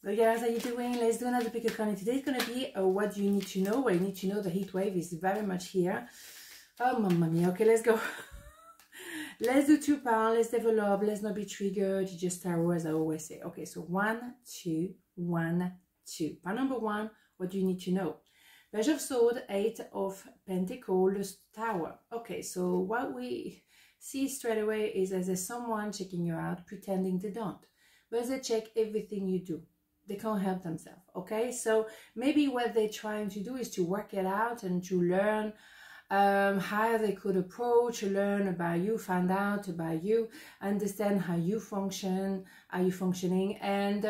So guys, how you doing? Let's do another pick of card. Today's going to be what do you need to know? Well, you need to know the heat wave is very much here. Oh, mamma mia. Okay, let's go. Let's do 2 pounds. Let's develop. Let's not be triggered. You just tarot, as I always say. Okay, so 1, 2, 1, 2. Pound number 1, what do you need to know? Page of Swords, 8 of Pentacles, Tower. Okay, so what we see straight away is as there's someone checking you out, pretending they don't. But they check everything you do. They can't help themselves, okay? So maybe what they're trying to do is to work it out and to learn how they could approach, learn about you, find out about you, understand how you function, how you're functioning, and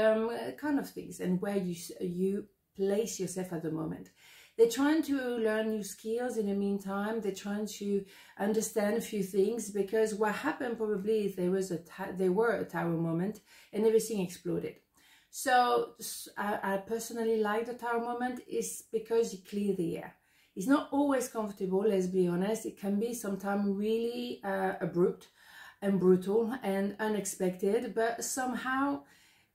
kind of things, and where you place yourself at the moment. They're trying to learn new skills in the meantime. They're trying to understand a few things, because what happened probably is there were a tower moment and everything exploded. So I personally like the tower moment is because you clear the air. It's not always comfortable, let's be honest. It can be sometimes really abrupt and brutal and unexpected, but somehow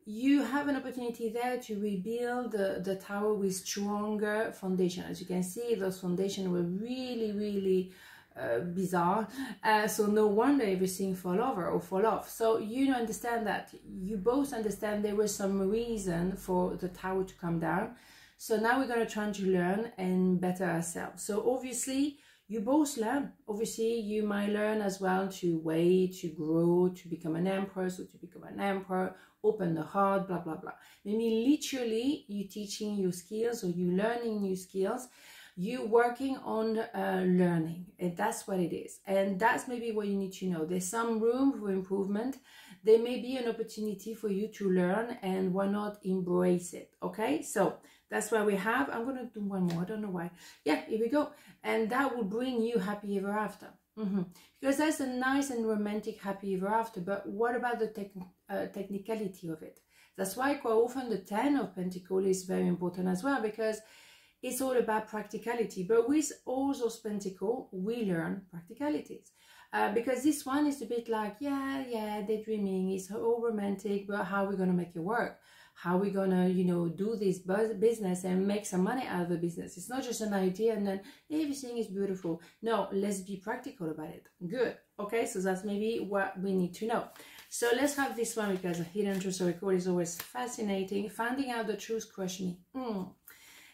you have an opportunity there to rebuild the tower with stronger foundation. As you can see, those foundations were really bizarre, so no wonder everything fall over or fall off. So you understand that, you both understand there was some reason for the tower to come down. So now we're going to try to learn and better ourselves. So obviously you both learn. Obviously you might learn as well to wait, to grow, to become an empress or to become an emperor, open the heart, blah blah blah. Maybe literally you teaching your skills or you learning new skills. You working on learning, and that's what it is. And that's maybe what you need to know. There's some room for improvement. There may be an opportunity for you to learn, and why not embrace it? Okay, so that's what we have. I'm going to do one more. I don't know why. Yeah, here we go. And that will bring you happy ever after. Because that's a nice and romantic happy ever after. But what about the technicality of it? That's why quite often the 10 of Pentacles is very important as well, because it's all about practicality. But with all those pentacles, we learn practicalities. Because this one is a bit like, yeah, daydreaming, it's all romantic, but how are we going to make it work? How are we going to, you know, do this business and make some money out of the business? It's not just an idea and then everything is beautiful. No, let's be practical about it. Good. Okay, so that's maybe what we need to know. So let's have this one, because a hidden truth record is always fascinating. Finding out the truth crushed me.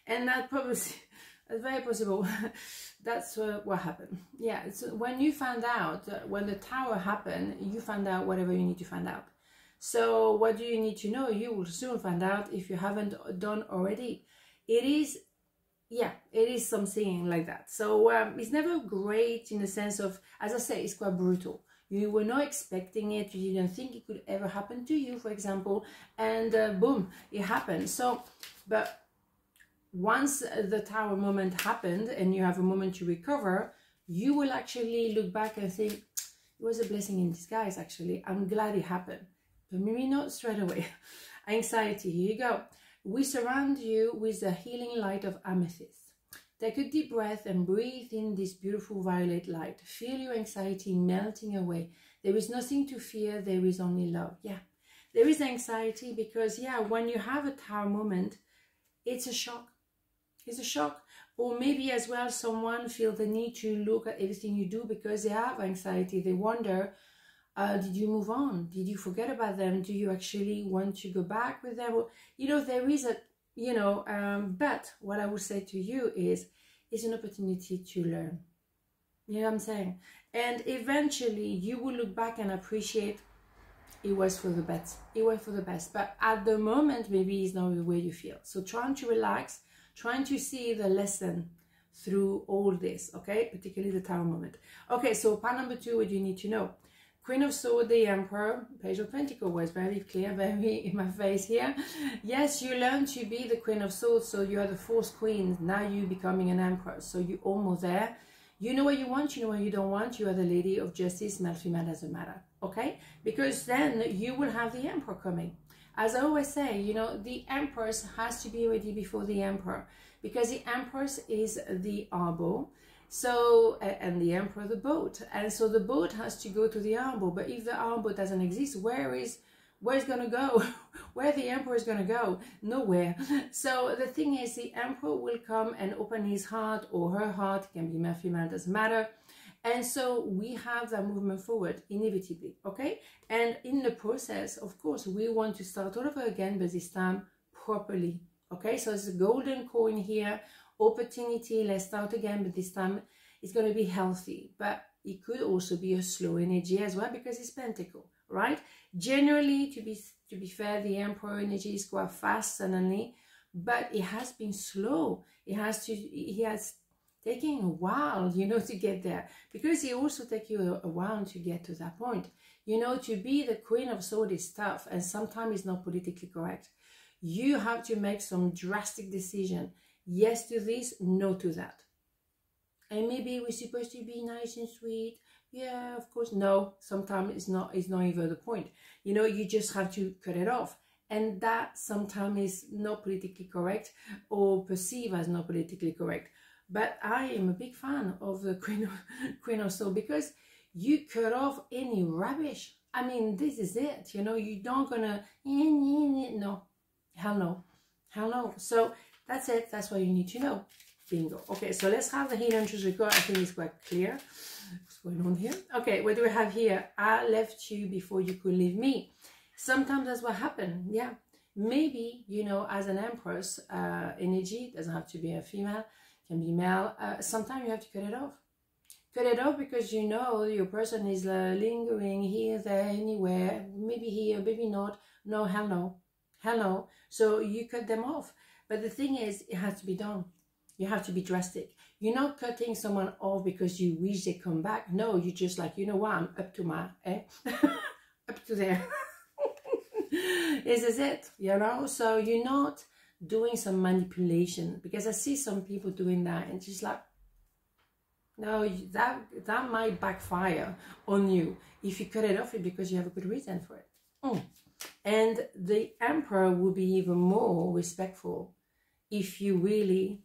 And that probably, it's very possible. That's what happened. Yeah, so when you found out, when the tower happened, you found out whatever you need to find out. So what do you need to know? You will soon find out if you haven't done already. It is, yeah, it is something like that. So it's never great in the sense of, as I say, it's quite brutal. You were not expecting it. You didn't think it could ever happen to you, for example. And boom, it happened. So, but once the tower moment happened and you have a moment to recover, you will actually look back and think, it was a blessing in disguise, actually. I'm glad it happened. But maybe not straight away. Anxiety, here you go. We surround you with the healing light of amethyst. Take a deep breath and breathe in this beautiful violet light. Feel your anxiety melting away. There is nothing to fear, there is only love. Yeah, there is anxiety because, yeah, when you have a tower moment, it's a shock. It's a shock. Or maybe as well, someone feels the need to look at everything you do because they have anxiety. They wonder, did you move on? Did you forget about them? Do you actually want to go back with them? You know, there is a, you know, but what I would say to you is, it's an opportunity to learn. You know what I'm saying? And eventually you will look back and appreciate it was for the best. It was for the best. But at the moment, maybe it's not the way you feel. So trying to relax, trying to see the lesson through all this, okay? Particularly the tower moment. Okay, so part number 2, what you need to know. Queen of Swords, the Emperor, Page of Pentacles was very clear, very in my face here. Yes, you learn to be the Queen of Swords, so you are the 4th Queen. Now you're becoming an Emperor, so you're almost there. You know what you want, you know what you don't want. You are the Lady of Justice, male, female, doesn't matter, okay? Because then you will have the Emperor coming. As I always say, you know, the Empress has to be ready before the Emperor, because the Empress is the arbor. So, and the Emperor, the boat. And so the boat has to go to the arbor. But if the arbor doesn't exist, where is Where's gonna go? Where the emperor is gonna go? Nowhere. So the thing is, the emperor will come and open his heart or her heart, it can be male, female, doesn't matter. And so we have that movement forward inevitably, okay? And in the process, of course, we want to start all over again, but this time properly, okay? So it's a golden coin here, opportunity, let's start again, but this time it's going to be healthy. But it could also be a slow energy as well, because it's pentacle, right? Generally, to be fair, the emperor energy is quite fast suddenly, but it has been slow. He has taken a while, you know, to get there, because it also takes you a while to get to that point. You know, to be the Queen of Swords is tough, and sometimes it's not politically correct. You have to make some drastic decision. Yes to this, no to that. And maybe we're supposed to be nice and sweet. Yeah, of course. No, sometimes it's not even the point. You know, you just have to cut it off. And that sometimes is not politically correct, or perceived as not politically correct. But I am a big fan of the Queen of Swords, because you cut off any rubbish. I mean, this is it. You know, you don't gonna, no, hell no, hell no. So that's it. That's what you need to know. Bingo. Okay, so let's have the Hidden Truth record. I think it's quite clear what's going on here. Okay, what do we have here? I left you before you could leave me. Sometimes that's what happened. Yeah, maybe, you know, as an empress energy, doesn't have to be a female, can be male. Sometimes you have to cut it off. Cut it off because, you know, your person is lingering here, there, anywhere. Maybe here, maybe not. No, hell no. Hell no. So you cut them off. But the thing is, it has to be done. You have to be drastic. You're not cutting someone off because you wish they come back. No, you just like, you know what, I'm up to my, up to there. This is it, you know? So you're not doing some manipulation, because I see some people doing that and just like, no, that might backfire on you if you cut it off because you have a good reason for it. And the emperor will be even more respectful if you really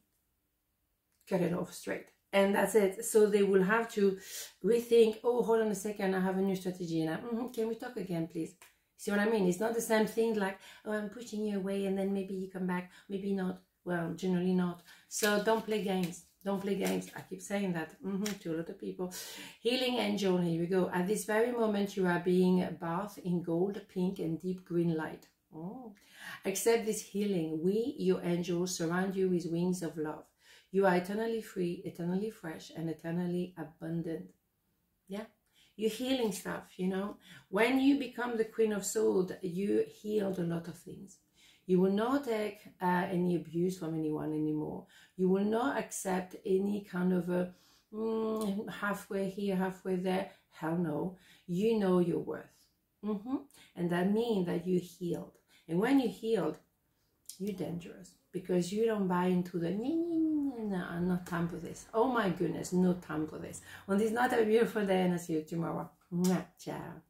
cut it off straight. And that's it. So they will have to rethink, oh, hold on a second, I have a new strategy now. Can we talk again, please? See what I mean? It's not the same thing like, oh, I'm pushing you away and then maybe you come back, maybe not. Well, generally not. So don't play games. Don't play games. I keep saying that to a lot of people. Healing angel, here we go. At this very moment, you are being bathed in gold, pink, and deep green light. Accept this healing. We, your angels, surround you with wings of love. You are eternally free, eternally fresh, and eternally abundant. Yeah. You're healing stuff, you know. When you become the Queen of Swords, you healed a lot of things. You will not take any abuse from anyone anymore. You will not accept any kind of a halfway here, halfway there. Hell no. You know your worth. And that means that you healed. And when you healed, you're dangerous, because you don't buy into the no, I'm not time for this. Oh my goodness, no time for this. On this night, have a beautiful day, and I'll see you tomorrow. Ciao.